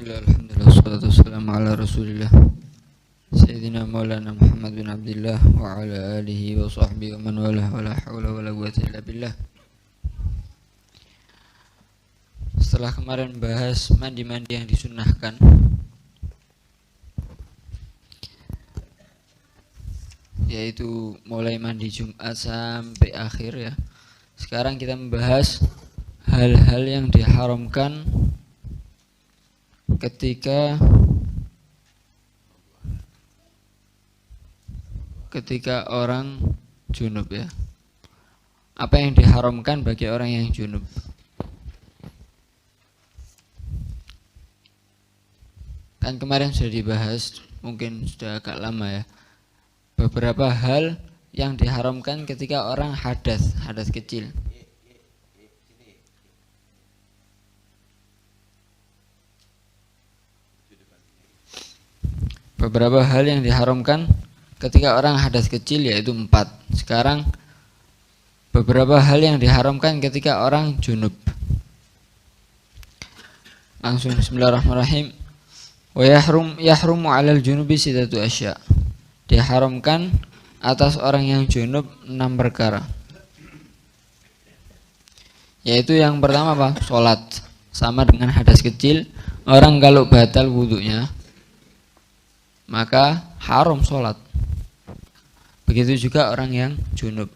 Bismillah, alhamdulillah, wassalatu wassalamu ala rasulillah Sayyidina maulana Muhammad bin Abdillah wa ala alihi wa sahbihi wa man walah wa la hawla wa la quwwata illa billah. Setelah kemarin bahas mandi-mandi yang disunnahkan, yaitu mulai mandi Jumat sampai akhir ya. Sekarang kita membahas hal-hal yang diharamkan ketika orang junub ya. Apa yang diharamkan bagi orang yang junub? Kan kemarin sudah dibahas, mungkin sudah agak lama ya. Beberapa hal yang diharamkan ketika orang hadas kecil. Beberapa hal yang diharamkan ketika orang hadas kecil yaitu 4. Sekarang beberapa hal yang diharamkan ketika orang junub. Langsung bismillahirrahmanirrahim. Wa yahrumu 'alal junubi sittatu asya. Diharamkan atas orang yang junub 6 perkara. Yaitu yang pertama apa? Salat. Sama dengan hadas kecil, orang kalau batal wudunya maka haram sholat. Begitu juga orang yang junub.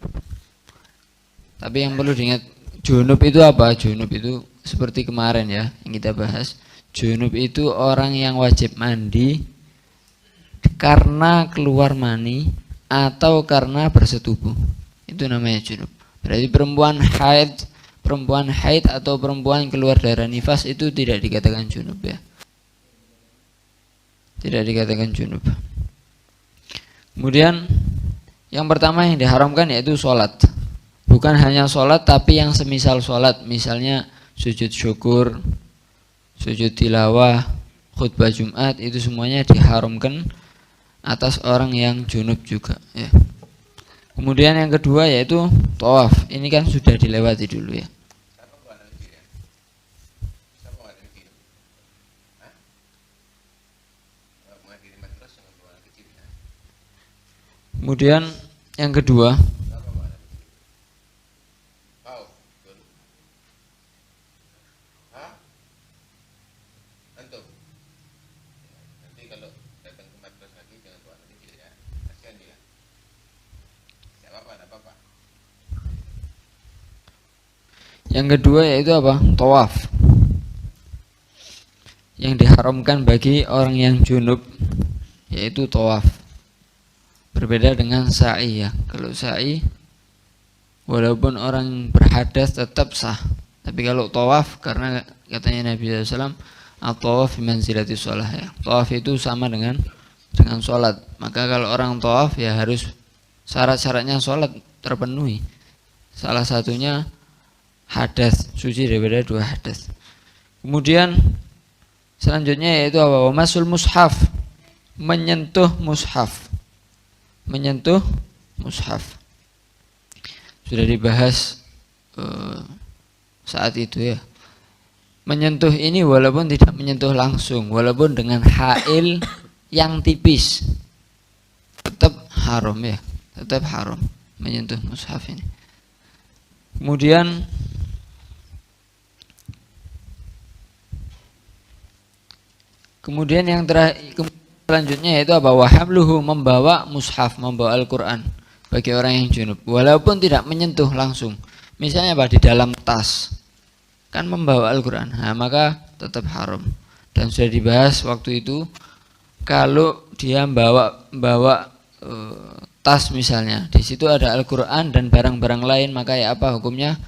Tapi yang perlu diingat, junub itu apa? Junub itu seperti kemarin ya yang kita bahas. Junub itu orang yang wajib mandi karena keluar mani atau karena bersetubuh. Itu namanya junub. Berarti perempuan haid atau perempuan keluar darah nifas itu tidak dikatakan junub ya. Tidak dikatakan junub. Kemudian yang pertama yang diharamkan yaitu sholat. Bukan hanya sholat tapi yang semisal sholat. Misalnya sujud syukur, sujud tilawah, khutbah Jumat, itu semuanya diharamkan atas orang yang junub juga ya. Kemudian yang kedua yaitu tawaf. Ini kan sudah dilewati dulu ya. Kemudian yang kedua yaitu apa? Tawaf. Yang diharamkan bagi orang yang junub yaitu tawaf. Berbeda dengan sa'i ya. Kalau sa'i walaupun orang berhadas tetap sah. Tapi kalau tawaf, karena katanya Nabi SAW, at-tawaf bimanzilati sholah ya. Tawaf itu sama dengan sholat. Maka kalau orang tawaf ya harus syarat-syaratnya sholat terpenuhi. Salah satunya hadas, suci daripada 2 hadas. Kemudian selanjutnya yaitu apa? Masul mushaf, menyentuh mushaf. Menyentuh mushaf sudah dibahas saat itu ya. Menyentuh ini walaupun tidak menyentuh langsung, walaupun dengan hail yang tipis, tetap haram ya, tetap haram menyentuh mushaf ini. Kemudian yang terakhir, selanjutnya yaitu apa? Wahamluhu, membawa mushaf, membawa Al-Quran bagi orang yang junub walaupun tidak menyentuh langsung. Misalnya apa? Di dalam tas kan membawa Al-Quran, nah, maka tetap haram. Dan sudah dibahas waktu itu, kalau dia bawa tas misalnya, di situ ada Al-Quran dan barang-barang lain, maka ya apa hukumnya?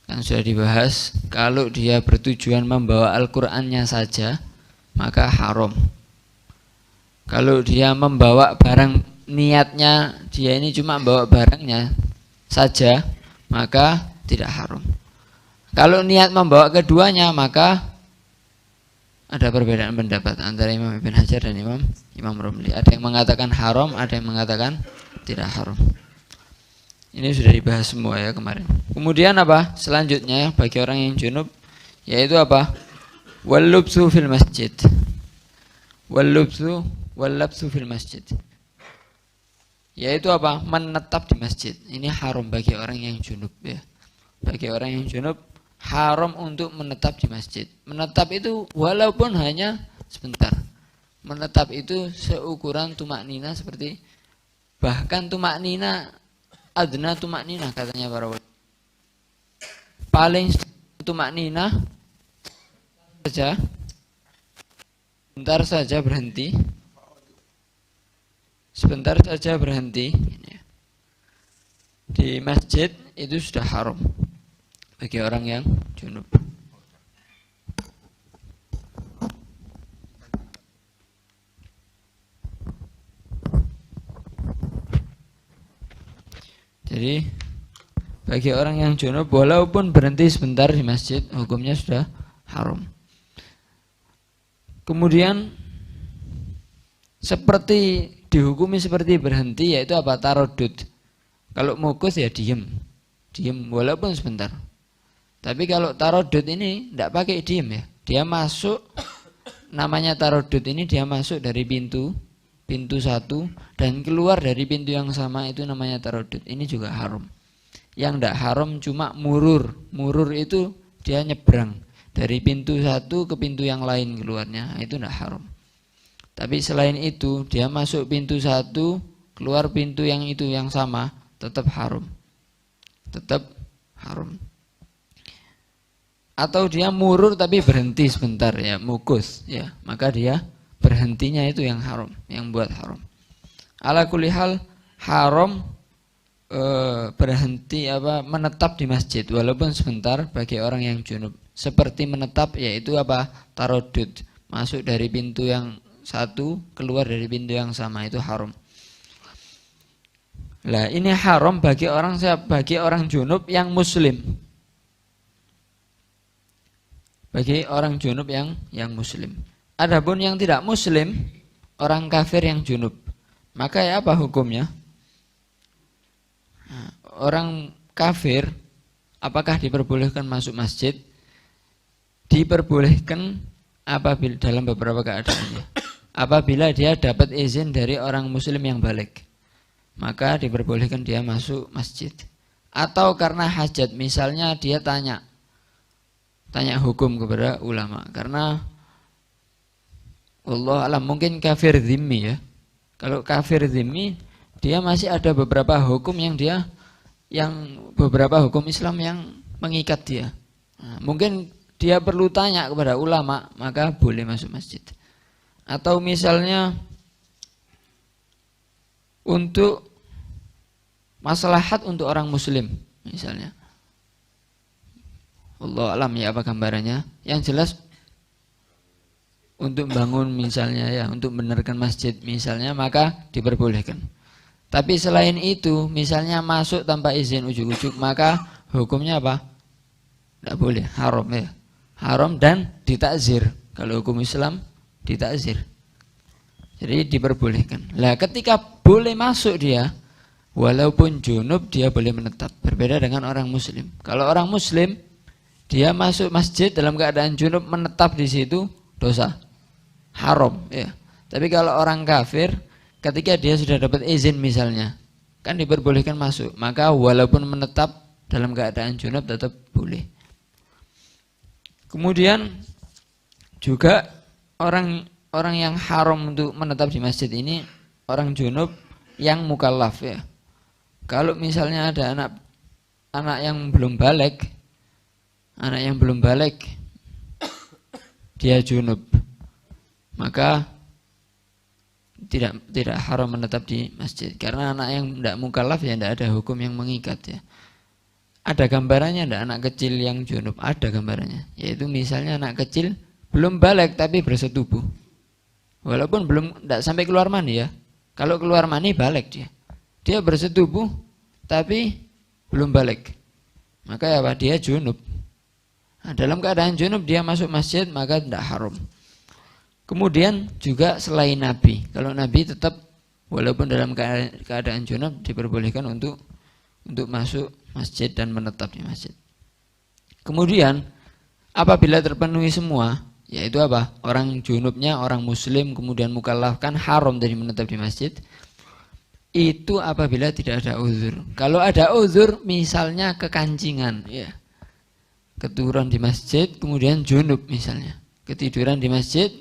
Kan sudah dibahas, kalau dia bertujuan membawa Al-Qurannya saja maka haram. Kalau dia membawa barang, niatnya dia ini cuma bawa barangnya saja, maka tidak haram. Kalau niat membawa keduanya, maka ada perbedaan pendapat antara Imam Ibn Hajar dan Imam Romli. Ada yang mengatakan haram, ada yang mengatakan tidak haram. Ini sudah dibahas semua ya kemarin. Kemudian apa? Selanjutnya bagi orang yang junub yaitu apa? Wallubsu fil masjid. Wallubsu fil masjid. Yaitu apa? Menetap di masjid. Ini haram bagi orang yang junub ya. Bagi orang yang junub haram untuk menetap di masjid. Menetap itu walaupun hanya sebentar. Menetap itu seukuran tumak nina seperti bahkan tumak nina adna tumak nina katanya para ulama. Paling tumak nina saja sebentar saja berhenti. Sebentar saja berhenti di masjid itu sudah haram bagi orang yang junub. Jadi bagi orang yang junub walaupun berhenti sebentar di masjid hukumnya sudah haram. Kemudian seperti dihukumi seperti berhenti yaitu apa? Tarodud. Kalau mukus ya diem walaupun sebentar. Tapi kalau tarodud ini tidak pakai diem ya. Dia masuk, namanya tarodud ini dia masuk dari pintu satu dan keluar dari pintu yang sama itu namanya tarodud. Ini juga haram. Yang tidak haram cuma murur. Murur itu dia nyebrang dari pintu satu ke pintu yang lain keluarnya. Itu tidak haram. Tapi selain itu dia masuk pintu satu keluar pintu yang itu yang sama tetap haram. Tetap haram. Atau dia murur tapi berhenti sebentar ya, mukus ya, maka dia berhentinya itu yang haram, yang buat haram. Ala kulli hal haram berhenti menetap di masjid walaupun sebentar bagi orang yang junub. Seperti menetap yaitu apa? Tarodud, masuk dari pintu yang satu keluar dari pintu yang sama itu haram. Lah ini haram bagi orang junub yang muslim. Bagi orang junub yang muslim. Adapun yang tidak muslim, orang kafir yang junub, maka ya apa hukumnya? Nah, orang kafir apakah diperbolehkan masuk masjid? Diperbolehkan apabila dalam beberapa keadaannya. Apabila dia dapat izin dari orang muslim yang balik, maka diperbolehkan dia masuk masjid. Atau karena hajat, misalnya dia tanya hukum kepada ulama, karena Allah alam mungkin kafir zimmi ya. Kalau kafir zimmi dia masih ada beberapa hukum beberapa hukum Islam yang mengikat dia. Nah, mungkin dia perlu tanya kepada ulama, maka boleh masuk masjid. Atau misalnya untuk maslahat untuk orang muslim misalnya. Allah alam ya apa gambarannya. Yang jelas untuk bangun misalnya ya, untuk benarkan masjid misalnya, maka diperbolehkan. Tapi selain itu misalnya masuk tanpa izin ujuk-ujuk, maka hukumnya apa? Tidak boleh, haram ya. Haram dan ditakzir. Kalau hukum Islam ditakzir. Jadi diperbolehkan. Lah ketika boleh masuk dia, walaupun junub dia boleh menetap. Berbeda dengan orang muslim. Kalau orang muslim dia masuk masjid dalam keadaan junub menetap di situ dosa. Haram ya. Tapi kalau orang kafir ketika dia sudah dapat izin misalnya, kan diperbolehkan masuk. Maka walaupun menetap dalam keadaan junub tetap boleh. Kemudian juga orang yang haram untuk menetap di masjid ini orang junub yang mukallaf ya. Kalau misalnya ada anak yang belum balik, dia junub, maka tidak haram menetap di masjid. Karena anak yang tidak mukallaf ya tidak ada hukum yang mengikat ya. Ada gambarannya tidak anak kecil yang junub? Ada gambarannya. Yaitu misalnya anak kecil belum balik tapi bersetubuh. Walaupun tidak sampai keluar mani ya. Kalau keluar mani balik dia. Dia bersetubuh tapi belum balik. Maka ya Pak, dia junub. Nah, dalam keadaan junub dia masuk masjid maka tidak haram. Kemudian juga selain Nabi. Kalau Nabi tetap walaupun dalam keadaan junub diperbolehkan untuk masuk masjid dan menetap di masjid. Kemudian apabila terpenuhi semua Yaitu apa? Orang junubnya orang muslim kemudian mukallaf, kan haram dari menetap di masjid. Itu apabila tidak ada uzur. Kalau ada uzur, misalnya kekancingan, ya, keturun di masjid kemudian junub misalnya, ketiduran di masjid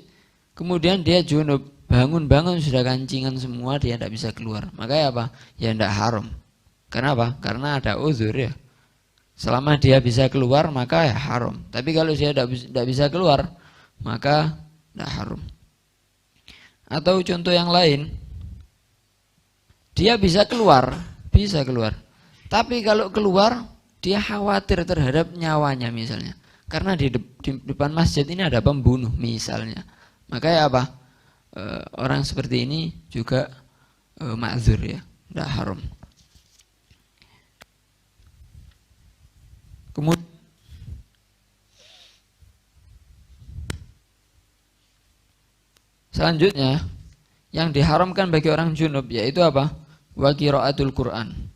kemudian dia junub, bangun-bangun sudah kancingan semua, dia tidak bisa keluar, maka ya apa? Ya tidak haram. Kenapa? Karena ada uzur ya. Selama dia bisa keluar maka ya haram. Tapi kalau dia tidak bisa keluar maka tidak haram. Atau contoh yang lain, dia bisa keluar, tapi kalau keluar dia khawatir terhadap nyawanya misalnya, karena di depan masjid ini ada pembunuh misalnya, maka ya apa? Orang seperti ini juga ma'zur ya, tidak haram. Kemudian selanjutnya yang diharamkan bagi orang junub yaitu apa? Wa qiraatul Quran,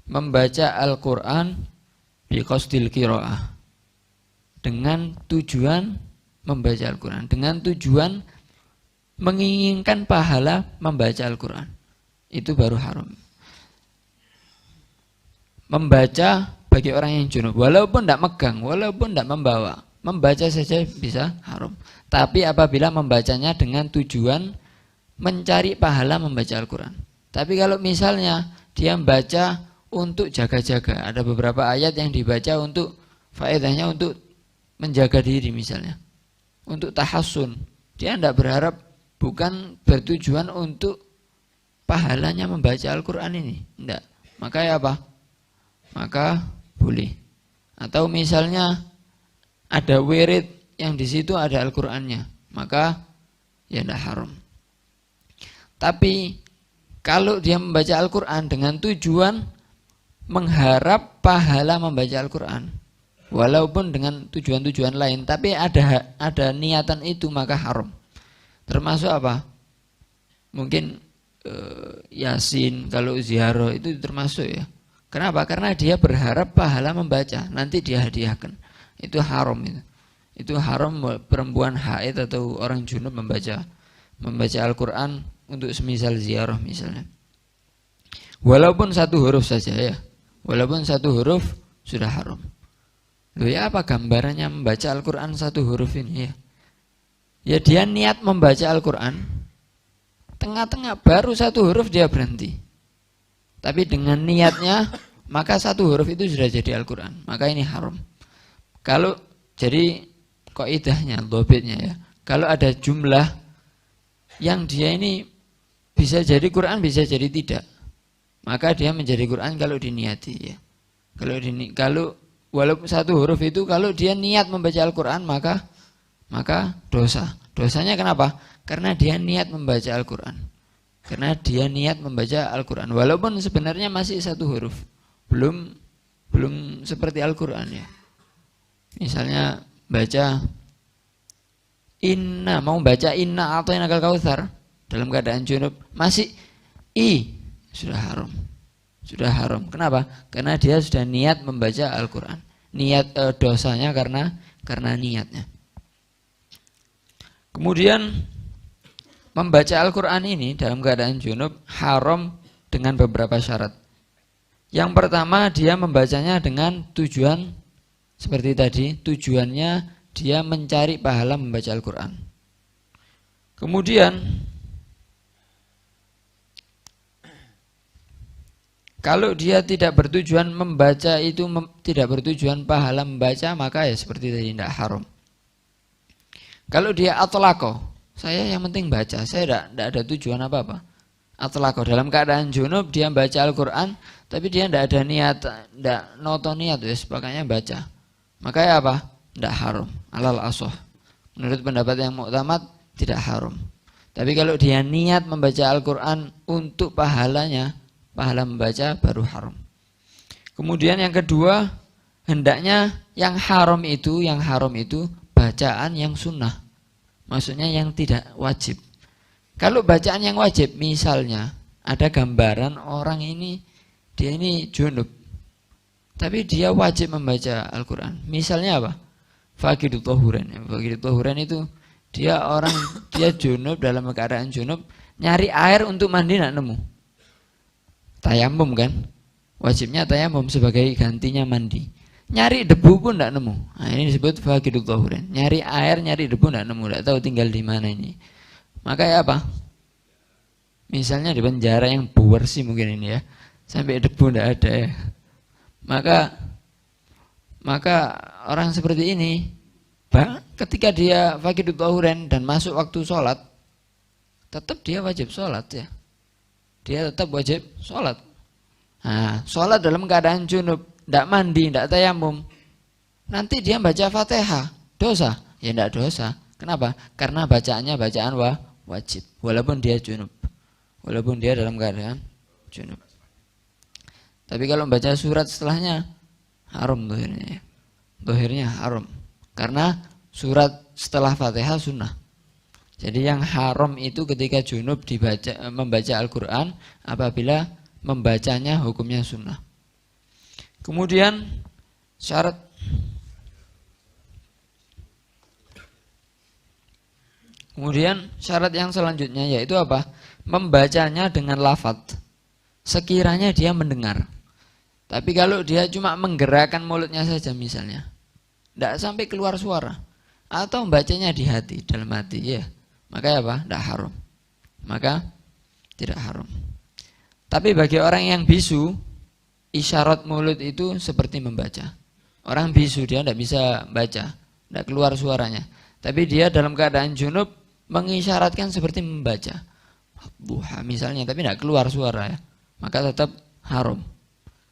membaca Al-Quran biqasdil qiraah, dengan tujuan membaca Al-Quran, dengan tujuan menginginkan pahala membaca Al-Quran, itu baru haram. Membaca bagi orang yang junub, walaupun tidak megang, walaupun tidak membawa, membaca saja bisa haram. Tapi apabila membacanya dengan tujuan mencari pahala membaca Al-Quran. Tapi kalau misalnya dia membaca untuk jaga-jaga, ada beberapa ayat yang dibaca untuk faedahnya untuk menjaga diri misalnya, untuk tahassun, dia tidak berharap, bukan bertujuan untuk pahalanya membaca Al-Quran ini, tidak. Maka ya apa? Maka boleh. Atau misalnya ada wirid yang di situ ada Al-Qurannya, maka ya tidak haram. Tapi kalau dia membaca Al-Quran dengan tujuan mengharap pahala membaca Al-Quran, walaupun dengan tujuan-tujuan lain, tapi ada niatan itu, maka haram. Termasuk apa? Mungkin Yasin, kalau ziarah itu termasuk ya. Kenapa? Karena dia berharap pahala membaca, nanti dia hadiahkan. Itu haram itu. Itu haram perempuan haid atau orang junub membaca Al-Quran untuk semisal ziarah misalnya. Walaupun satu huruf saja ya. Walaupun satu huruf sudah haram. Loh ya, apa gambarannya membaca Al-Quran satu huruf ini ya? Ya dia niat membaca Al-Quran, tengah-tengah baru satu huruf dia berhenti. Tapi dengan niatnya, maka satu huruf itu sudah jadi Al-Quran. Maka ini haram. Kalau jadi kaidahnya, dhobitnya ya, kalau ada jumlah yang dia ini bisa jadi Quran, bisa jadi tidak, maka dia menjadi Quran kalau diniati ya. Kalau walaupun satu huruf itu, kalau dia niat membaca Al-Quran maka dosa. Dosanya kenapa? Karena dia niat membaca Al-Quran. Karena dia niat membaca Al-Quran, walaupun sebenarnya masih satu huruf, belum seperti Al-Quran ya. Misalnya baca inna, mau baca inna atau inakal kautsar dalam keadaan junub, masih sudah haram. Sudah haram. Kenapa? Karena dia sudah niat membaca Al-Quran. Niat dosanya karena niatnya. Kemudian membaca Al-Quran ini dalam keadaan junub haram dengan beberapa syarat. Yang pertama, dia membacanya dengan tujuan seperti tadi, tujuannya dia mencari pahala membaca Al-Quran. Kemudian kalau dia tidak bertujuan membaca itu, tidak bertujuan pahala membaca, maka ya seperti tadi, tidak haram. Kalau dia atlaqo, saya yang penting baca, saya tidak ada tujuan apa-apa. Atlaqo, dalam keadaan junub dia baca Al-Quran, tapi dia tidak ada niat, tidak noto niat, pakainya baca. Maka ya apa? Tidak haram, alal asoh. Menurut pendapat yang mu'tamad, tidak haram. Tapi kalau dia niat membaca Al-Quran untuk pahalanya, pahala membaca, baru haram. Kemudian yang kedua, hendaknya yang haram itu bacaan yang sunnah. Maksudnya yang tidak wajib. Kalau bacaan yang wajib, misalnya ada gambaran orang ini, dia ini junub, tapi dia wajib membaca Al-Quran. Misalnya apa? Faqidut Tahuran. Faqidut Tahuran itu Dia junub, dalam keadaan junub, nyari air untuk mandi nggak nemu. Tayamum kan? Wajibnya tayamum sebagai gantinya mandi. Nyari debu pun nggak nemu. Nah, ini disebut faqidut tahurin. Nyari air, nyari debu nggak nemu, nggak tahu tinggal di mana ini. Maka ya apa? Misalnya di penjara yang bersih mungkin ini ya, sampai debu nggak ada ya. Maka orang seperti ini, ketika dia faqidut tahurin dan masuk waktu sholat, tetap dia wajib sholat ya. Dia tetap wajib sholat. Nah, sholat dalam keadaan junub, tidak mandi, tidak tayamum. Nanti dia baca Fatihah, dosa? Ya tidak dosa. Kenapa? Karena bacaannya bacaan wajib, walaupun dia junub, walaupun dia dalam keadaan junub. Tapi kalau baca surat setelahnya, haram dohirnya. Dohirnya haram. Karena surat setelah Fatihah sunnah. Jadi yang haram itu ketika junub membaca Al-Quran apabila membacanya hukumnya sunnah. Kemudian syarat yang selanjutnya yaitu apa? Membacanya dengan lafadz sekiranya dia mendengar. Tapi kalau dia cuma menggerakkan mulutnya saja misalnya, tidak sampai keluar suara, atau membacanya di hati, dalam hati ya, maka apa? Tidak haram. Maka tidak haram. Tapi bagi orang yang bisu, isyarat mulut itu seperti membaca. Orang bisu dia tidak bisa baca, tidak keluar suaranya. Tapi dia dalam keadaan junub mengisyaratkan seperti membaca. Duha misalnya, tapi tidak keluar suara ya, maka tetap haram.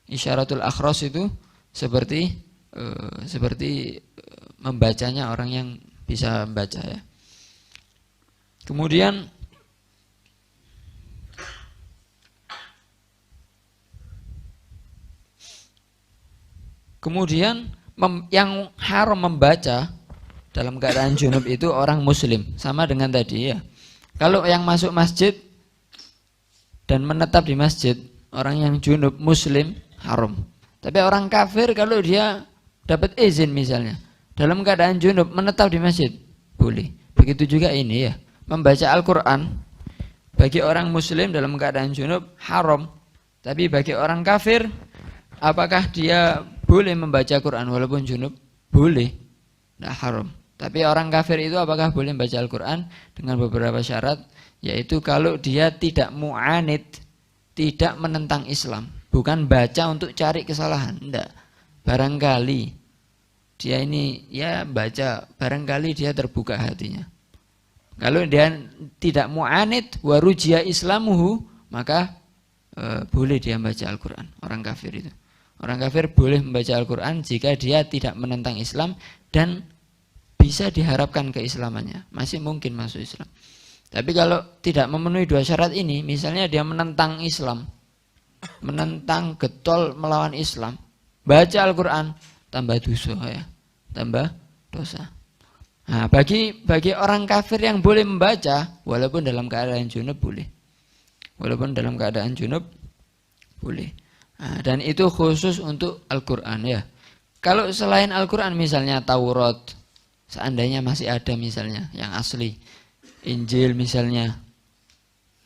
Isyaratul akhras itu seperti membacanya orang yang bisa membaca ya. Kemudian yang haram membaca dalam keadaan junub itu orang muslim, sama dengan tadi ya. Kalau yang masuk masjid dan menetap di masjid, orang yang junub muslim haram. Tapi orang kafir kalau dia dapat izin misalnya, dalam keadaan junub menetap di masjid, boleh. Begitu juga ini ya, membaca Al-Quran bagi orang muslim dalam keadaan junub haram. Tapi bagi orang kafir, apakah dia boleh membaca Quran walaupun junub? Boleh, tidak haram. Tapi orang kafir itu apakah boleh membaca Al-Quran? Dengan beberapa syarat, yaitu kalau dia tidak mu'anid, tidak menentang Islam. Bukan baca untuk cari kesalahan, tidak. Barangkali dia ini ya baca, barangkali dia terbuka hatinya. Kalau dia tidak mu'anid warujia islamuhu, maka boleh dia membaca Al-Quran. Orang kafir itu, orang kafir boleh membaca Al-Quran jika dia tidak menentang Islam dan bisa diharapkan keislamannya, masih mungkin masuk Islam. Tapi kalau tidak memenuhi dua syarat ini, misalnya dia menentang Islam, menentang getol melawan Islam, baca Al-Quran, tambah dosa ya, tambah dosa. Nah, bagi orang kafir yang boleh membaca walaupun dalam keadaan junub boleh, walaupun dalam keadaan junub boleh. Nah, dan itu khusus untuk Al-Quran ya. Kalau selain Al-Quran misalnya Taurat, seandainya masih ada misalnya yang asli, Injil misalnya,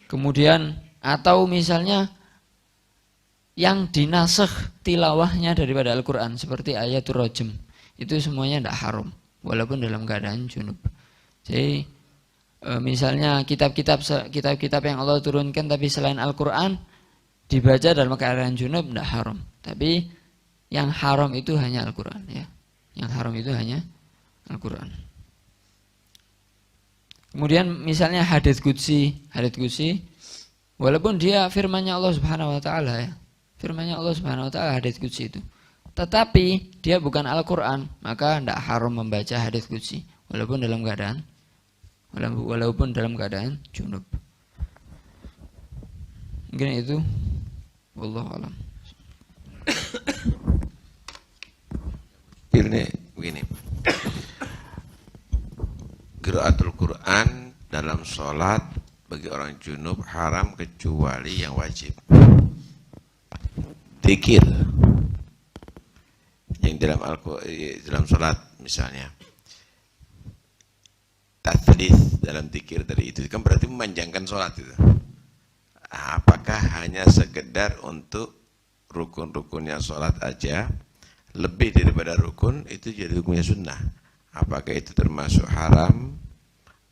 kemudian atau misalnya yang dinasakh tilawahnya daripada Al-Quran seperti ayatul rajm, itu semuanya tidak haram walaupun dalam keadaan junub. Jadi misalnya kitab-kitab yang Allah turunkan tapi selain Al-Quran dibaca dalam keadaan junub tidak haram. Tapi yang haram itu hanya Al-Quran ya. Yang haram itu hanya Al-Quran. Kemudian misalnya hadits qudsi walaupun dia firmannya Allah Subhanahu wa taala ya. Firman-Nya Allah Subhanahu wa taala hadits qudsi itu. Tetapi dia bukan Al-Qur'an, maka tidak haram membaca hadits qudsi walaupun dalam keadaan junub. Mungkin itu, wallahu alam. Begini. Qiraatul Quran dalam sholat bagi orang junub haram kecuali yang wajib. Zikir yang dalam sholat misalnya, tathlits dalam zikir tadi itu kan berarti memanjangkan sholat itu. Apakah hanya sekedar untuk rukun-rukunnya sholat aja, lebih daripada rukun itu jadi hukumnya sunnah? Apakah itu termasuk haram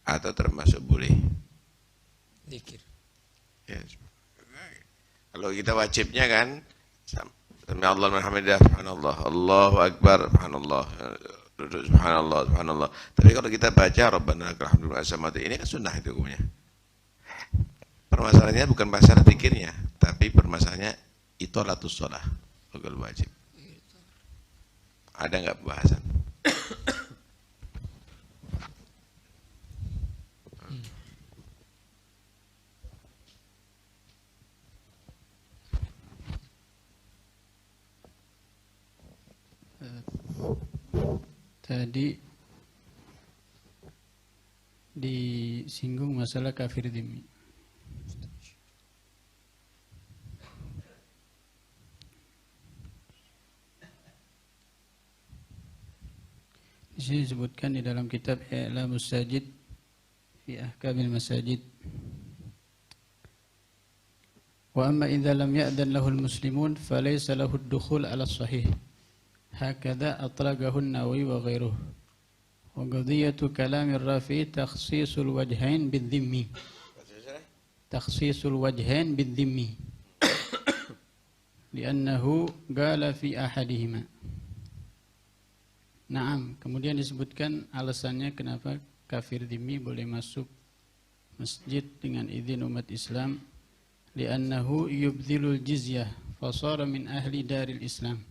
atau termasuk boleh? Zikir. Ya. Kalau kita wajibnya kan Sami Allah Alhamdulillah subhanallah, Allahu akbar subhanallah, subhanallah subhanallah. Tapi kalau kita baca Rabbana lakal hamdu ini kan sunnah itu hukumnya. Permasalahannya bukan masalah zikirnya, tapi permasalahannya itolatus shalah, rukun wajib. Ada nggak pembahasan? Tadi disinggung masalah kafir dhimmi. Di sini disebutkan di dalam kitab I'lamus Sajid fi Ahkamil Masajid. Wa amma idza lam ya'dan lahu al-muslimun falaysa lahu ad-dukhul 'ala as-sahih. هكذا أطلقه النووي وغيره وقضية كلام الرافعي تخصيص الوجهين بالذم تخصيص الوجهين بالذم لأنه قال في أحدهما. Naam, kemudian disebutkan alasannya kenapa kafir dhimmi boleh masuk masjid dengan izin umat Islam, li'annahu yubdhilul jizyah fasara min ahli daril Islam.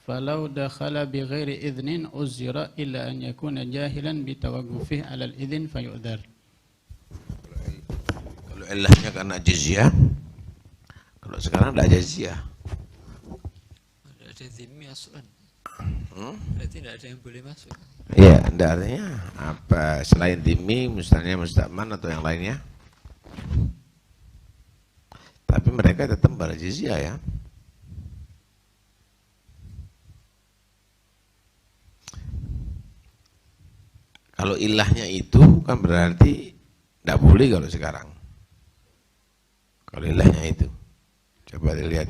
Falau dakhala bighairi idhnin uzira illa an yakuna jahilan bitawaqqufihi 'ala al-idhn fayu'dzar. Kalau ilahnya karena jizyah, kalau sekarang tidak jizyah. Ada dhimmi aslan. Berarti tidak ada yang boleh masuk. Iya, artinya apa selain dhimmi, misalnya musta'man atau yang lainnya. Tapi mereka tetap bayar jizyah ya. Kalau ilahnya itu kan berarti tidak boleh kalau sekarang. Kalau ilahnya itu, coba dilihat.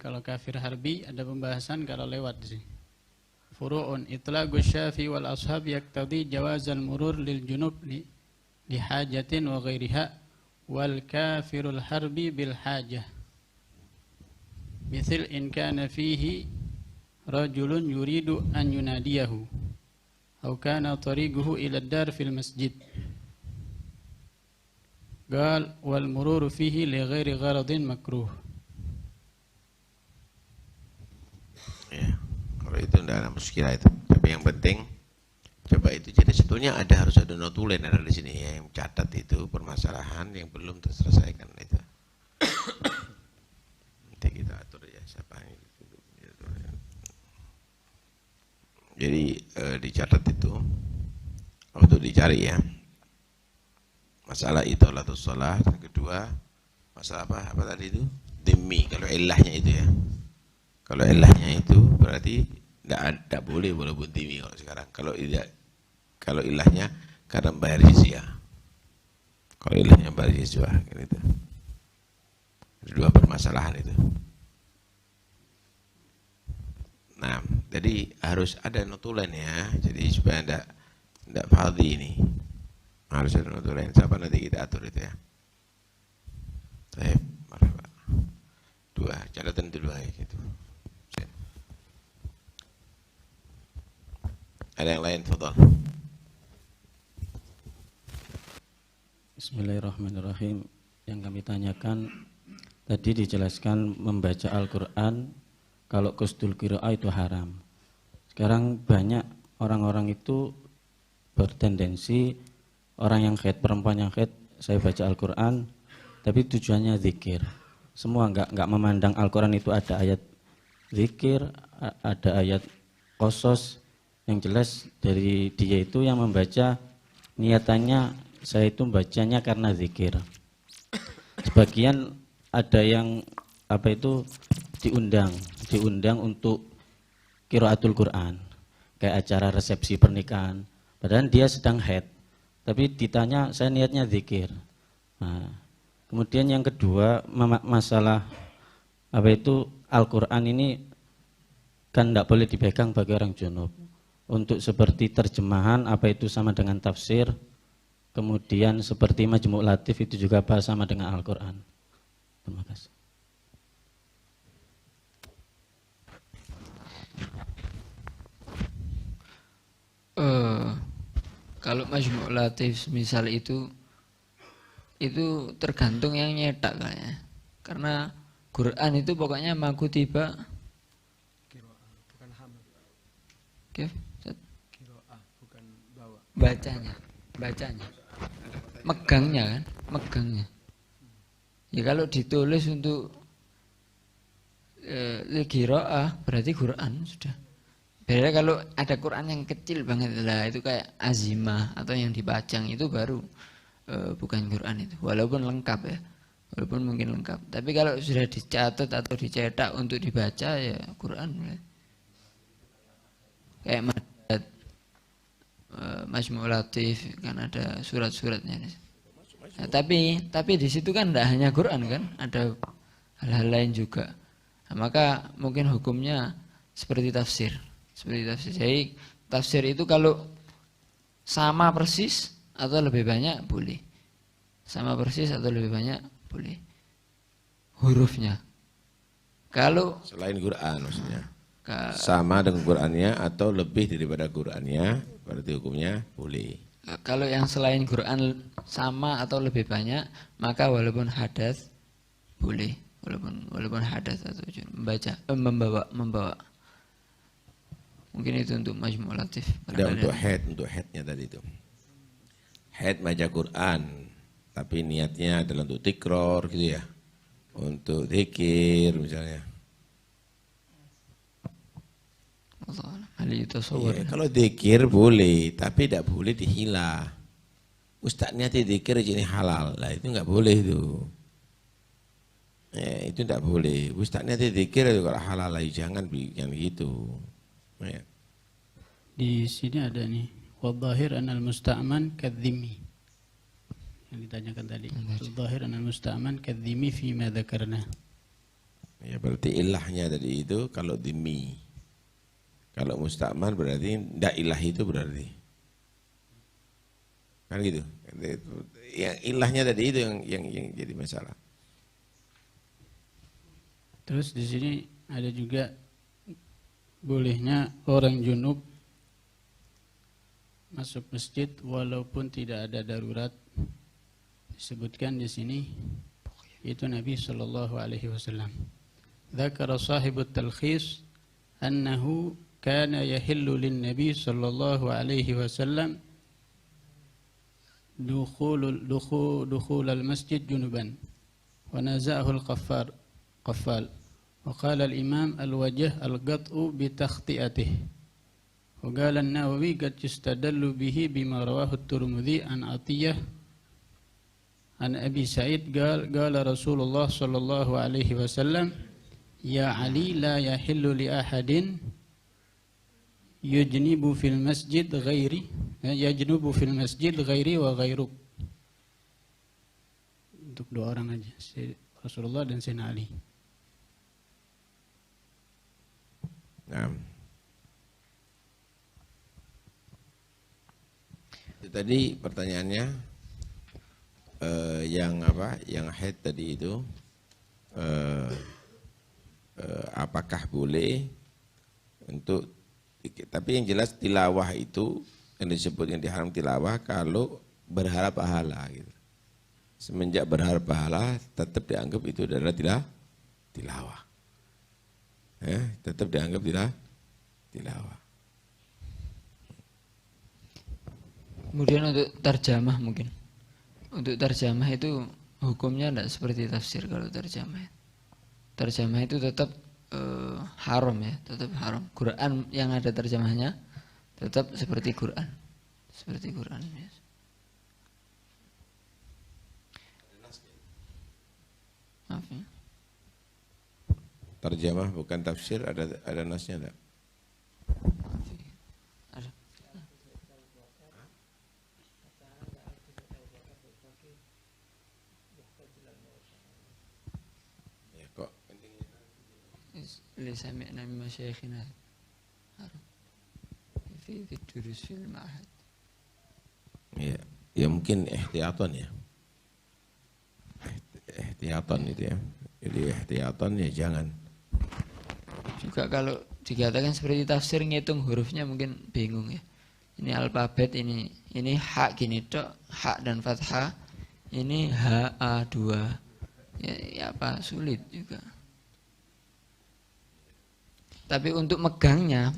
Kalau kafir harbi ada pembahasan kalau lewat di sini. Furu'un itlaqu syafi wal ashab yaqtadi jawazal murur lil junub li hajatin wa ghairiha wal kafirul harbi bil hajah. Mithil in kana fihi rajulun yuridu an yunadiyahu أو كان طريقه إلى الدار في المسجد. قال والمرور فيه لغير غرض مكروه. Ya, kalau itu tidak ada muskilah itu. Tapi yang penting coba itu. Jadi sebetulnya harus ada notulen ada di sini ya, yang catat itu permasalahan yang belum terselesaikan itu. Nanti kita atur ya siapa yang jadi dicatat itu untuk dicari ya. Masalah itolatus shalah, yang kedua masalah apa tadi itu? Dhimmi, kalau ilahnya itu ya. Kalau ilahnya itu berarti tidak boleh walaupun dhimmi kalau sekarang. Kalau ilahnya karena bayar jizyah. Kalau ilahnya bayar jizyah gitu. Ada dua permasalahan itu. Nah, jadi harus ada notulen ya, jadi supaya tidak fadhi ini. Harus ada notulen, siapa nanti kita atur itu ya. Baik, marhaba. Dua, catatan dua gitu. Ada yang lain, fadhal. Bismillahirrahmanirrahim. Yang kami tanyakan tadi dijelaskan membaca Al-Quran kalau qasdul qiraah itu haram. Sekarang banyak orang-orang itu bertendensi, orang yang haid, perempuan yang haid, saya baca Al-Quran, tapi tujuannya zikir. Semua enggak memandang Al-Quran itu ada ayat zikir, ada ayat qasas. Yang jelas dari dia itu yang membaca niatannya saya itu bacanya karena zikir. Sebagian ada yang diundang untuk qiraatul Quran, kayak acara resepsi pernikahan, Padahal dia sedang haid. Tapi ditanya, saya niatnya zikir. Nah, kemudian yang kedua, masalah apa itu Al-Quran ini kan tidak boleh dipegang bagi orang junub. Untuk seperti terjemahan, apa itu sama dengan tafsir. Kemudian seperti Majmu' Latif itu juga apa sama dengan Al-Quran. Terima kasih. Kalau Majmu' Latif misal itu tergantung yang nyetak kayaknya. Karena Quran itu pokoknya makutiba Oke, bukan bawa. bacanya, megangnya kan, megangnya. Ya kalau ditulis untuk qiraah berarti Quran sudah. Beda kalau ada Quran yang kecil banget lah, itu kayak azimah atau yang dipajang itu baru bukan Quran itu, walaupun lengkap ya, walaupun mungkin lengkap. Tapi kalau sudah dicatat atau dicetak untuk dibaca ya Quran. Kayak Madad, Majmu' Latif kan ada surat-suratnya. Nah, tapi di situ kan tidak hanya Quran kan, ada hal-hal lain juga. Nah, maka mungkin hukumnya seperti tafsir. Jadi tafsir itu kalau sama persis atau lebih banyak boleh. Sama persis atau lebih banyak boleh. Hurufnya. Kalau selain Quran maksudnya. Sama dengan Qurannya atau lebih daripada Qurannya, berarti hukumnya boleh. Kalau yang selain Quran sama atau lebih banyak, maka walaupun hadas boleh, walaupun hadas atau membawa. Mungkin itu untuk Majmu' Latif. Ada untuk haidnya tadi itu. Haid baca Quran, tapi niatnya adalah untuk tikror gitu ya, untuk zikir misalnya. Ya, kalau zikir boleh, tapi tidak boleh dihila. Ustaz niati zikir jadi halal, lah itu nggak boleh itu. Ya, itu tidak boleh. Ustaz niati zikir itu kalau halal lah, jangan gitu. Ya. Di sini ada nih, wadhahir anal musta'man kadzimi. Yang ditanyakan tadi. Wadhahir anal musta'man kadzimi fi ma dzakarna. Ya berarti ilahnya tadi itu kalau dhimmi. Kalau musta'man berarti tidak ilah itu berarti. Kan gitu. Yang ilahnya tadi itu yang jadi masalah. Terus di sini ada juga bolehnya orang junub masuk masjid walaupun tidak ada darurat. Disebutkan di sini itu Nabi sallallahu alaihi wasallam. Dzakara sahibut talkhis annahu kana yahillu lin Nabi sallallahu alaihi wasallam dukhul al-masjid junuban wa naza'ahu al-qaffal وقال الإمام الوجه القطع بتخطئته وقال النووي قد يستدل به بما رواه الترمذي عن عطية عن أبي سعيد قال رسول الله صلى الله عليه وسلم يا علي لا يحل لأحد يجنب في المسجد غيري وغيرك. Untuk dua orang aja, Rasulullah dan Sayyidina Ali. Nah. Tadi pertanyaannya yang apa? Yang haid tadi itu apakah boleh untuk, tapi yang jelas tilawah itu yang disebut yang diharam tilawah kalau berharap pahala gitu. Semenjak berharap pahala tetap dianggap itu adalah tilawah. Tetap dianggap tilawah. Kemudian untuk terjemah mungkin. Untuk terjemah itu hukumnya tidak seperti tafsir kalau terjemah. Terjemah itu tetap haram ya, tetap haram. Quran yang ada terjemahnya tetap seperti Quran. Seperti Quran ya. Maaf ya. Terjemah bukan tafsir, ada nasnya enggak? li sami'na min masyayikhina haram fi durus fil ma'had. Ya, ya mungkin ihtiyatan ya. Ihtiyatan itu ya. Jadi ihtiyatan ya jangan. Juga kalau dikatakan seperti tafsir ngitung hurufnya mungkin bingung ya. Ini alfabet ini hak gini tok, hak dan fathah. Ini HA2. Ya apa sulit juga. Tapi untuk megangnya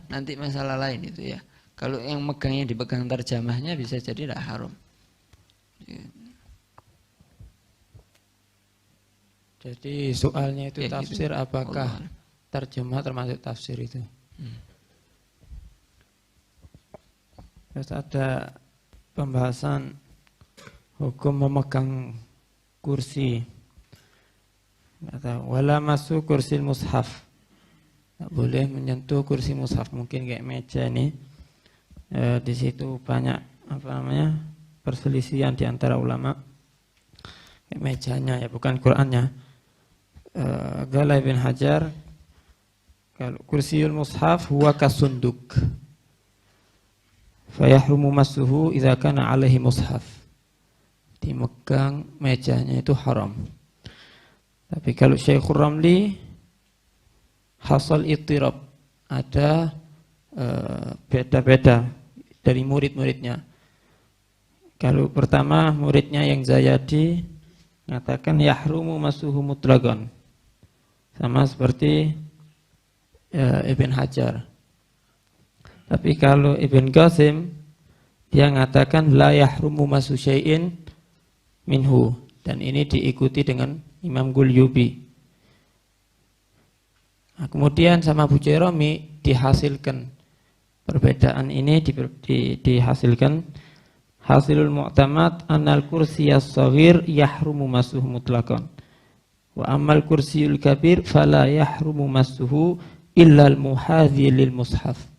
nanti masalah lain itu ya. Kalau yang megangnya dipegang terjemahnya bisa jadi tidak haram. Jadi soalnya itu Ya, tafsir gitu. apakah Allah. terjemah termasuk tafsir itu? Terus ada pembahasan hukum memegang kursi. Kata wala masuk kursi mushaf. Tak boleh menyentuh kursi mushaf. Mungkin kayak meja ini. Di situ banyak perselisihan di antara ulama. Kayak mejanya ya, bukan Qur'annya. Ghalai bin Hajar, kalau kursiul mushaf huwa kasunduk. Fayahrumu masuhu idza kana alaihi mushaf. Dimegang mejanya itu haram. Tapi kalau Syekhul Ramli hasal ittirab, ada beda-beda dari murid-muridnya. Kalau pertama muridnya yang Zayadi mengatakan yahrumu masuhu mutlaqan. Sama seperti Ibn Hajar. Tapi kalau Ibn Qasim dia mengatakan la yahrumu masu syai'in minhu, dan ini diikuti dengan Imam Gulyubi. Nah, kemudian sama Abu Jairami dihasilkan perbedaan ini dihasilkan hasilul mu'tamad anal kursiyas shaghir yahrumu masuhu mutlaqan wa ammal kursiyul kabir fala yahrumu masuhu illa al muhadhi lil mushaf.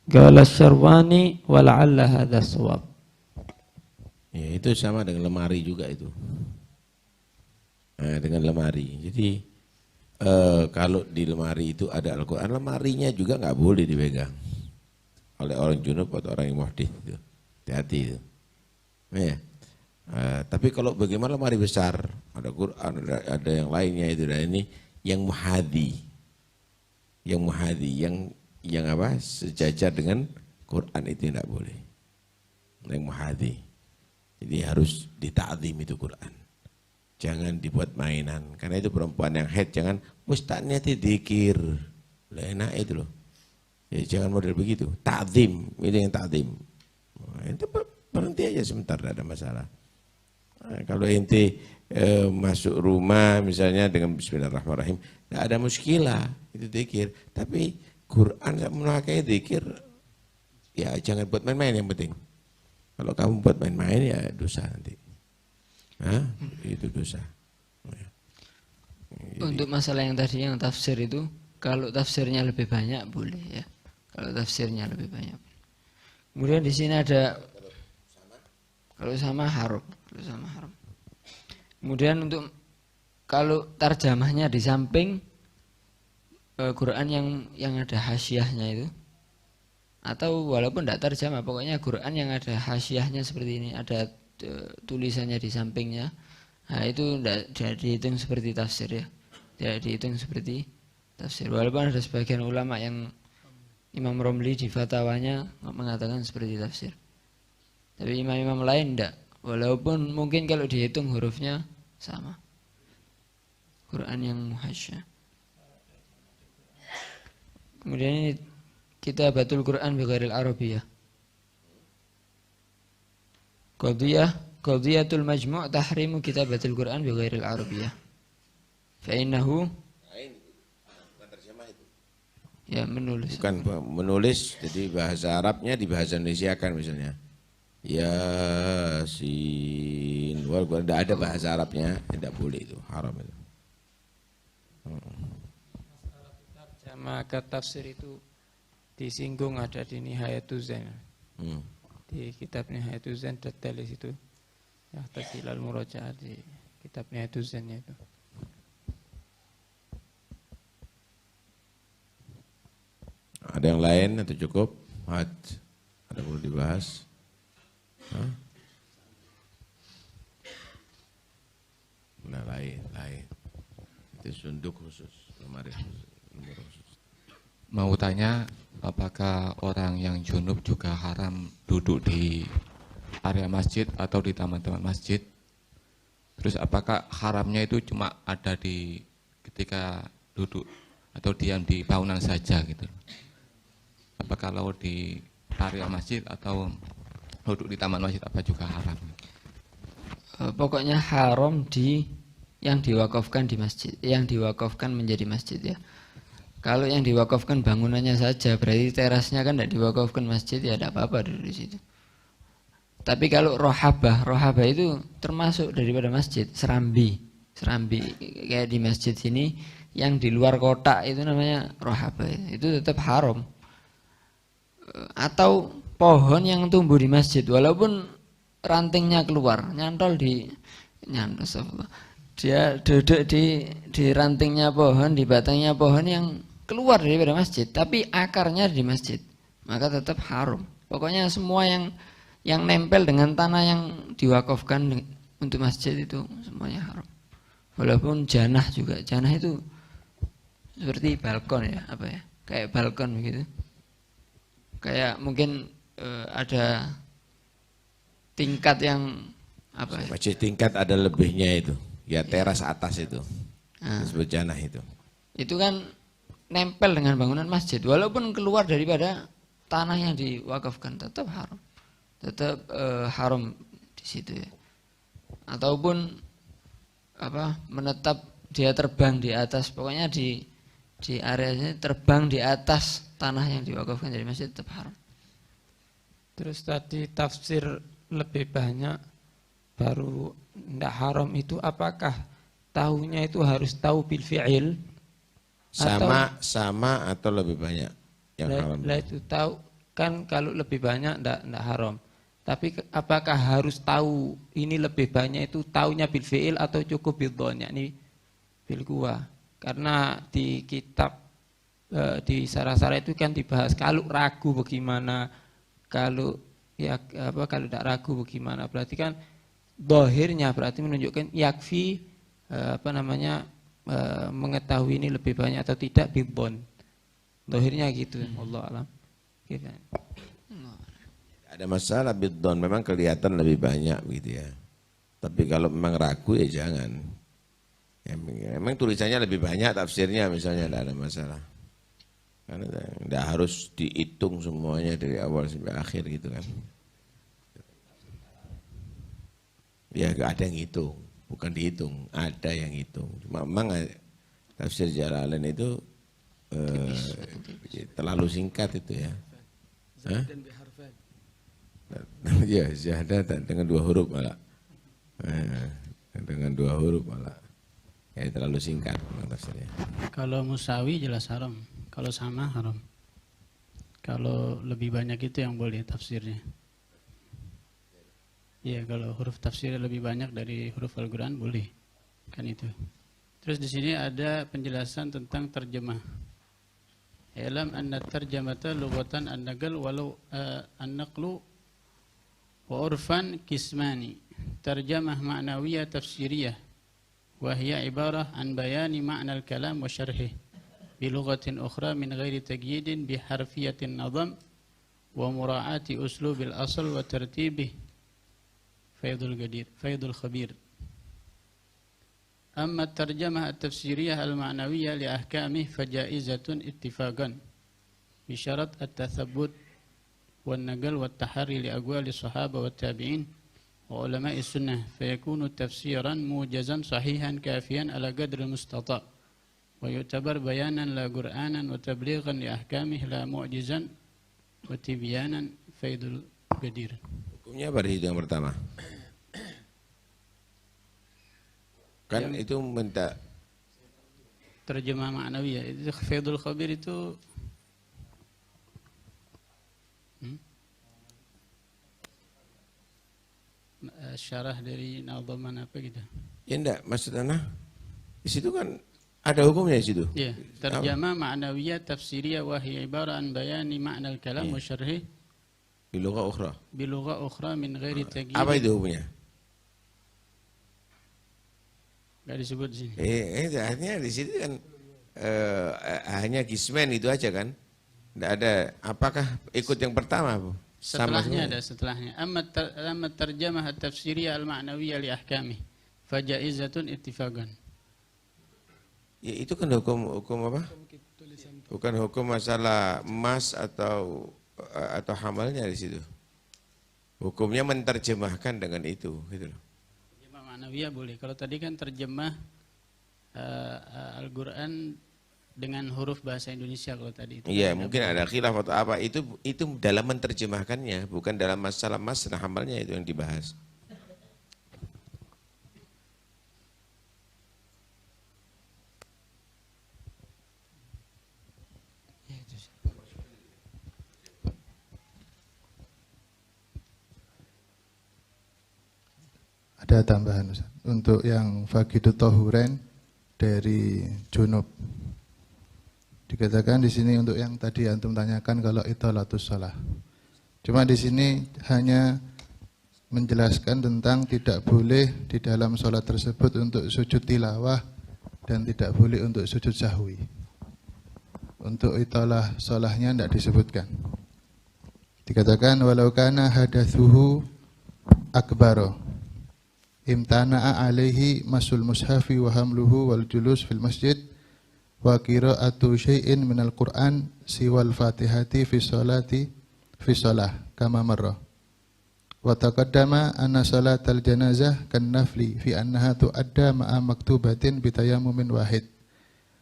Qala Syarwani wa la'alla hadha shawab. Ya, itu sama dengan lemari juga itu. Nah, dengan lemari. Jadi kalau di lemari itu ada Al-Quran, lemarinya juga nggak boleh dipegang oleh orang junub atau orang yang muhdits itu. Hati-hati itu. Ya. Tapi kalau bagaimana lemari besar, ada Quran, ada yang lainnya itu, dan ini yang muhadhi, yang apa sejajar dengan Quran itu tidak boleh. Yang muhadhi. Jadi harus dita'zim itu Quran. Jangan dibuat mainan. Karena itu perempuan yang haid jangan mustahnya dzikir. Lah enak itu loh. Ya, jangan model begitu. Ta'zim, ini yang ta'zim. Nah, itu berhenti aja sebentar, tidak ada masalah. Nah, kalau ente masuk rumah misalnya dengan Bismillahirrahmanirrahim, tidak ada muskilah, itu dzikir. Tapi Quran memakai dzikir, ya jangan buat main-main yang penting. Kalau kamu buat main-main ya dosa nanti. Hah? Itu dosa. Untuk masalah yang tadi yang tafsir itu, kalau tafsirnya lebih banyak boleh ya. Kalau tafsirnya lebih banyak. Kemudian di sini ada kalau sama haram, Kemudian untuk kalau tarjamahnya di samping Quran yang ada hasyiahnya itu, atau walaupun tidak terjemah, pokoknya Quran yang ada hasyiahnya seperti ini, ada tulisannya di sampingnya, nah itu tidak dihitung seperti tafsir ya, tidak dihitung seperti tafsir. Walaupun ada sebagian ulama yang Imam Romli di fatwanya mengatakan seperti tafsir, tapi imam-imam lain tidak. Walaupun mungkin kalau dihitung hurufnya sama. Quran yang muhasyah. Kemudian ini Kitabatul Quran bighairil Arabiyyah. Qadhiyatul majmu' tahrimu kitabatul Quran bighairil Arabiyyah. Fa innahu ya menulis. Bukan menulis, jadi bahasa Arabnya di bahasa Indonesia kan misalnya. Yasin. Walaupun tidak ada bahasa Arabnya, tidak boleh itu, haram itu. Maka tafsir itu disinggung ada di Nihayatul Zain. Di kitab Nihayatul Zain detail di situ. Ya tasilal murajaah di kitab Nihayatul Zain itu. Ada yang lain atau cukup? Ada perlu dibahas? Hah? Nah, lain. Itu sunduk khusus, lemari khusus, nomor khusus. Mau tanya, apakah orang yang junub juga haram duduk di area masjid atau di taman-taman masjid? Terus apakah haramnya itu cuma ada di ketika duduk atau diam di bangunan saja gitu? Apakah kalau di area masjid atau duduk di taman masjid apa juga haram? Pokoknya haram di yang diwakafkan di masjid, yang diwakafkan menjadi masjid ya. Kalau yang diwakafkan bangunannya saja, berarti terasnya kan tidak diwakafkan masjid, ya tidak apa-apa di situ. Tapi kalau rohabah itu termasuk daripada masjid, serambi kayak di masjid sini yang di luar kotak itu namanya rohabah, itu tetap haram. Atau pohon yang tumbuh di masjid walaupun rantingnya keluar, dia duduk di rantingnya pohon, di batangnya pohon yang keluar daripada masjid, tapi akarnya di masjid, maka tetap haram. Pokoknya semua yang nempel dengan tanah yang diwakafkan untuk masjid itu semuanya haram. Walaupun janah juga, janah itu seperti balkon ya, apa ya, kayak balkon begitu. Kayak mungkin ada tingkat yang apa ya? Masjid tingkat ada lebihnya itu, ya teras atas itu, disebut janah itu. Itu kan nempel dengan bangunan masjid, walaupun keluar daripada tanah yang diwakafkan tetap haram. Tetap haram di situ ya. Ataupun apa, menetap dia terbang di atas, pokoknya di areanya terbang di atas tanah yang diwakafkan dari masjid tetap haram. Terus tadi tafsir lebih banyak baru tidak haram itu, apakah tahunya itu harus tahu bil fi'il sama atau lebih banyak yang haram? Lah itu tahu kan, kalau lebih banyak tidak haram. Tapi apakah harus tahu ini lebih banyak itu tahunya bil fi'il atau cukup bil dhon, yakni bil quwah? Karena di kitab di Sarah-Sarah itu kan dibahas kalau ragu bagaimana, kalau ya apa, kalau tidak ragu bagaimana. Berarti kan dohirnya berarti menunjukkan yakfi apa namanya mengetahui ini lebih banyak atau tidak bil dhon. Dohirnya gitu. Allah alam. Gitu. Ada masalah bidon, memang kelihatan lebih banyak gitu ya. Tapi kalau memang ragu ya jangan. Ya, memang tulisannya lebih banyak, tafsirnya misalnya tidak ada masalah. Karena tidak harus dihitung semuanya dari awal sampai akhir gitu kan. Ya gak ada yang hitung, bukan dihitung, ada yang hitung. Cuma memang tafsir Jalalain itu terlalu singkat itu ya. Ya, zahadatan dengan 2 huruf malah. Dengan 2 huruf malah. Ya terlalu singkat tafsirnya. Kalau musawi jelas haram, kalau sama haram. Kalau lebih banyak itu yang boleh tafsirnya. Iya, kalau huruf tafsirnya lebih banyak dari huruf Al-Quran boleh. Kan itu. Terus di sini ada penjelasan tentang terjemah. Alam anna tarjamata lughatan an-naql walau an-naqlu wa urfan kismani. Tarjamah ma'nawiyah tafsiriyah wa hiya ibarah an bayani ma'na al-kalam wa syarhih bi lughatin ukhra min ghairi taqyidin bi harfiyatin nadam wa mura'ati uslubil asl wa tartibih. Faidul Khabir. Amma tarjamah at-tafsiriyah al-ma'nawiyah li ahkamih fajaizatun ittifaqan bi syarat at-tathabbut wan naql wat tahari li aqwali sahaba wat tabi'in wa ulama'i sunnah fayakunu tafsiran mujazan sahihan kafiyan ala qadri mustata' wa yu'tabar bayanan la qur'anan wa tablighan li ahkamih la mu'jizan wa tibyanan. Faidul Qadir. Hukumnya pada itu yang pertama. Kan itu minta terjemah ma'nawiyah. Itu Faidul Khabir itu syarah dari Nadhaman apa gitu. Ya enggak, maksudnya di situ kan Ada hukumnya di situ. Ya, terjemah ma'nawiyah tafsiriyah wa hiya ibarah an bayani ma'na al-kalam wa syarhih Di lugha ukhra. bi lugha ukhra min ghairi taghyir. Apa itu hukumnya? Enggak disebut di sini. Artinya di situ kan hanya gismen itu aja kan? Tidak ada. Apakah ikut yang pertama, Bu? Setelahnya ada setelahnya. Amma terjemah at-tafsiriyah al-ma'nawiyah li ahkamih fajaizatun ittifaqan. Ya, itu kan hukum apa? Bukan hukum masalah emas atau hamalnya di situ. Hukumnya menerjemahkan dengan itu, gitu loh. Terjemah ma'nawiyah boleh. Kalau tadi kan terjemah Al-Quran dengan huruf bahasa Indonesia kalau tadi itu. Iya, mungkin ada khilaf atau apa. Itu dalam menerjemahkannya, bukan dalam masalah emas dan hamalnya itu yang dibahas. Ada tambahan Ustaz. Untuk yang Faqidut Tahuren dari junub. Dikatakan di sini untuk yang tadi antum tanyakan kalau itolatus shalah. Cuma di sini hanya menjelaskan tentang tidak boleh di dalam sholat tersebut untuk sujud tilawah dan tidak boleh untuk sujud sahwi. Untuk itolah sholahnya tidak disebutkan. Dikatakan walau kana hadatsuhu akbaro imtana'a alaihi masul mushafi wa hamluhu wal julus fil masjid wa qira'atu syai'in minal Qur'an siwal Fatihati fi sholati fi sholah kama marra wa taqaddama anna salatal janazah kan nafli fi annaha tu'adda ma'a maktubatin bitayammumin wahid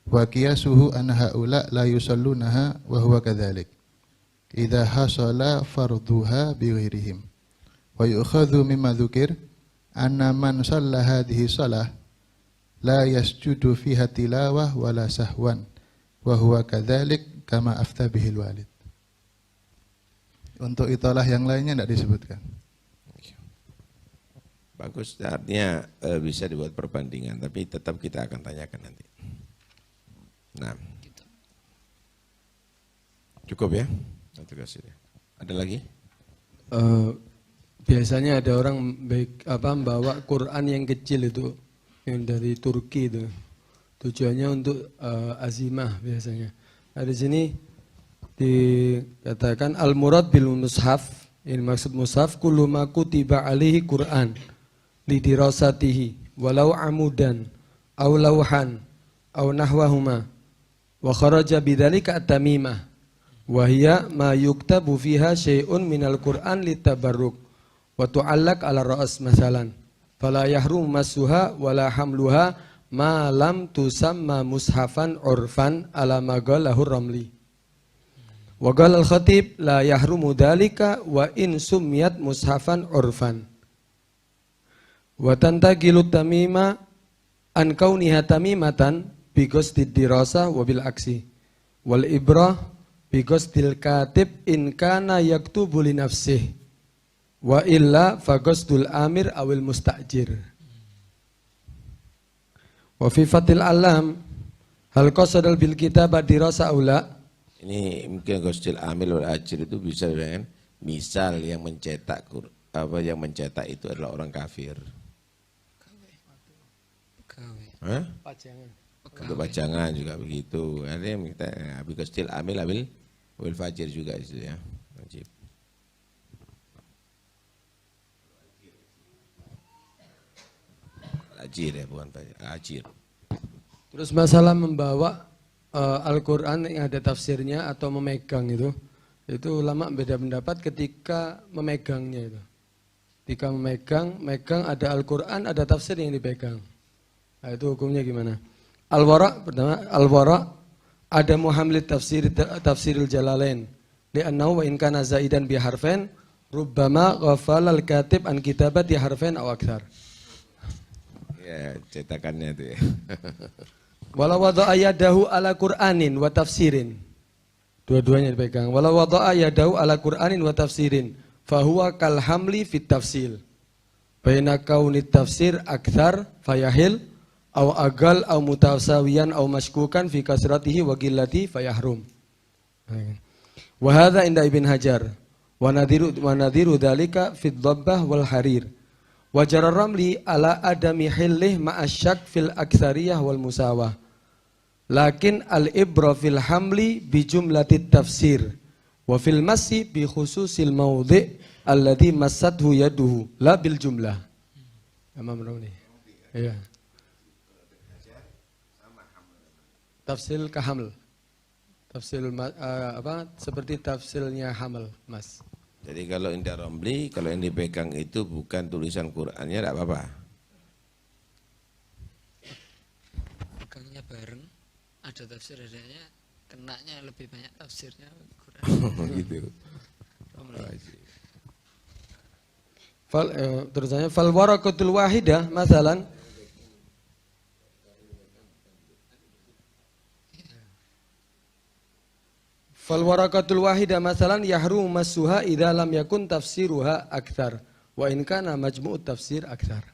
wa qiyasuhu anna haula la yusallunaha wa huwa kadzalik idza hasala farduha bi ghairihim wa yu'khadhu mimma dzukir anna man shalla hadhihi shalah la yasjudu fiha tilawah wala sahwan wa huwa kadzalik kama afta bihil walid. Untuk itolah yang lainnya tidak disebutkan. Bagus, artinya bisa dibuat perbandingan, tapi tetap kita akan tanyakan nanti. Nah, cukup ya? Ada lagi? Biasanya ada orang membawa Quran yang kecil itu, yang dari Turki itu, tujuannya untuk azimah biasanya. Nah, di sini dikatakan al-murad bil mushaf, ini maksud mushaf kullu ma kutiba alaihi Quran lidirasatihi walau amudan aw lawhan aw nahwahuma wa kharaja bidzalika at-tamimah wa hiya ma yuktabu fiha syai'un minal Quran litabarruk wa tu'allaq ala ra's masalan fala yahrum masuha wala hamluha ma lam tusamma mushafan urfan ala magalahu ramli wa qala al-khatib la yahrumu dhalika wa in sumiyat mushafan urfan wa tantaqilu tamima an kauniha tamimatan bi qasdid dirasah wa bil aksi wal ibrah bi qasdil katib in kana yaktubu li nafsihi wa illa faqasdul amir awil mustajir. Wa fi fatil alam hal qasadal bil kitabah dirasa aula. Ini mungkin qasdul amil wal ajir itu bisa kan? Misal yang mencetak yang mencetak itu adalah orang kafir. Hah? Pajangan. Untuk pajangan juga begitu. Ada yang kita bi qasdil amil wal fajir juga itu ya. Wajib. Ajir ya, bukan ajir. Terus masalah membawa Al-Quran yang ada tafsirnya atau memegang itu ulama beda pendapat ketika memegangnya itu. Ketika megang ada Al-Quran, ada tafsir yang dipegang. Nah, itu hukumnya gimana? Al-Wara' pertama, Al-Wara' ada muhamlit tafsiril jalalain. Li'annahu wa in kana zaidan bi harfain rubbama ghafala al-katib an kitabati harfain aw aktsar. Ya, cetakannya itu ya. Walau wada'a yadahu ala Qur'anin wa tafsirin. Dua-duanya dipegang. Walau wada'a yadahu ala Qur'anin wa tafsirin, fahuwa kal hamli fit tafsil. Baina kaunit tafsir aktsar fayahil aw agal aw mutasawiyan aw mashkukan fi kasratihi wa qillati fayahrum. Wa hadha inda Ibn Hajar wa nadhiru dzalika fi dhabbah wal harir. Wa jarar ramli ala adami hillih ma'asyak fil aktsariyah wal musawah. Lakin al-ibra fil hamli bi jumlatit tafsir wa fil massi bi khususil mawdi' alladhi massathu yaduhu la bil jumlah. Imam Ramli. Iya. Tafsir kahaml. Tafsir seperti tafsirnya haml, Mas. Jadi kalau Indah Romli, kalau yang dipegang itu bukan tulisan Qur'annya, tidak apa-apa. Pegangnya bareng, ada tafsir adanya, kenanya lebih banyak tafsirnya Quran. Gitu. Terusannya fal waraqatul wahidah masalan fal waraqatul wahidah masalan yahrum masuha idza lam yakun tafsiruha aktsar wa in kana majmu'ut tafsir aktsar.